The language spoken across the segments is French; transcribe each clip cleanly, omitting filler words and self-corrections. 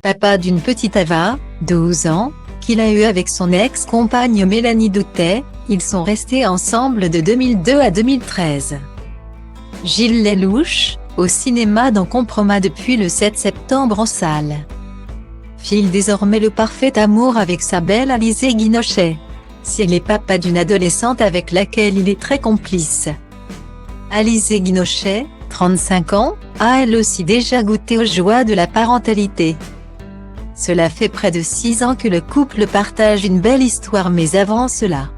Papa d'une petite Ava, 12 ans, qu'il a eue avec son ex-compagne Mélanie Doutet, ils sont restés ensemble de 2002 à 2013. Gilles Lellouche, au cinéma dans Compromat depuis le 7 septembre en salle. File désormais le parfait amour avec sa belle Alizée Guinochet. S'il est papa d'une adolescente avec laquelle il est très complice. Alizée Guinochet, 35 ans, a elle aussi déjà goûté aux joies de la parentalité. Cela fait près de 6 ans que le couple partage une belle histoire, mais avant cela,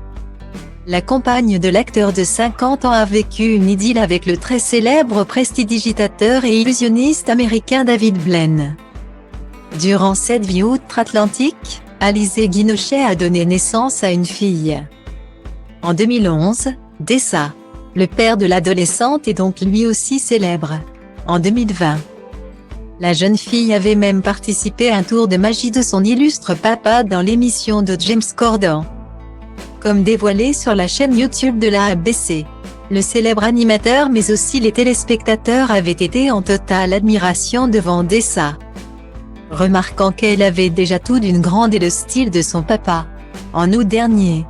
la compagne de l'acteur de 50 ans a vécu une idylle avec le très célèbre prestidigitateur et illusionniste américain David Blaine. Durant cette vie outre-Atlantique, Alizée Guinochet a donné naissance à une fille. En 2011, Dessa, le père de l'adolescente, est donc lui aussi célèbre. En 2020, la jeune fille avait même participé à un tour de magie de son illustre papa dans l'émission de James Corden. Comme dévoilé sur la chaîne YouTube de la ABC, le célèbre animateur mais aussi les téléspectateurs avaient été en totale admiration devant Dessa, remarquant qu'elle avait déjà tout d'une grande et le style de son papa. En août dernier,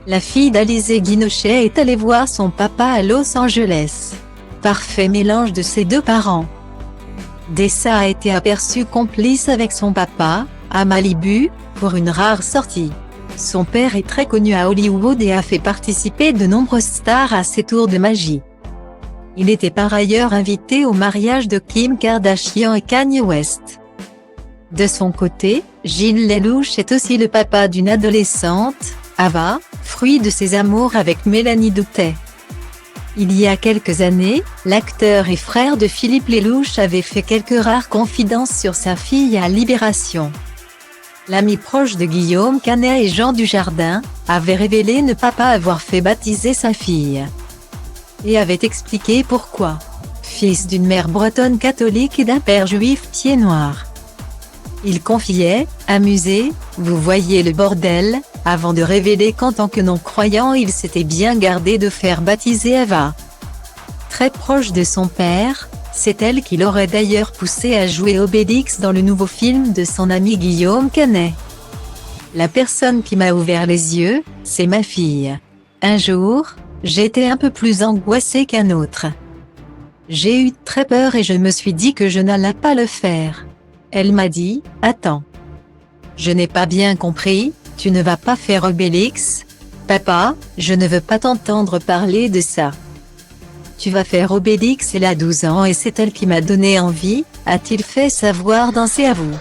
la fille d'Alizée Guinochet est allée voir son papa à Los Angeles. Parfait mélange de ses deux parents. Dessa a été aperçue complice avec son papa, à Malibu, pour une rare sortie. Son père est très connu à Hollywood et a fait participer de nombreuses stars à ses tours de magie. Il était par ailleurs invité au mariage de Kim Kardashian et Kanye West. De son côté, Gilles Lellouche est aussi le papa d'une adolescente, Ava, fruit de ses amours avec Mélanie Doutet. Il y a quelques années, l'acteur et frère de Philippe Lellouche avait fait quelques rares confidences sur sa fille à Libération. L'ami proche de Guillaume Canet et Jean Dujardin avait révélé ne pas avoir fait baptiser sa fille. Et avait expliqué pourquoi. Fils d'une mère bretonne catholique et d'un père juif pied noir. Il confiait, amusé, « Vous voyez le bordel », avant de révéler qu'en tant que non-croyant il s'était bien gardé de faire baptiser Ava. Très proche de son père, c'est elle qui l'aurait d'ailleurs poussé à jouer Obélix dans le nouveau film de son ami Guillaume Canet. La personne qui m'a ouvert les yeux, c'est ma fille. Un jour, j'étais un peu plus angoissée qu'un autre. J'ai eu très peur et je me suis dit que je n'allais pas le faire. Elle m'a dit, « Attends. Je n'ai pas bien compris, tu ne vas pas faire Obélix ? Papa, je ne veux pas t'entendre parler de ça. Tu vas faire Obélix, elle a 12 ans et c'est elle qui m'a donné envie, a-t-il fait savoir dans ses aveux.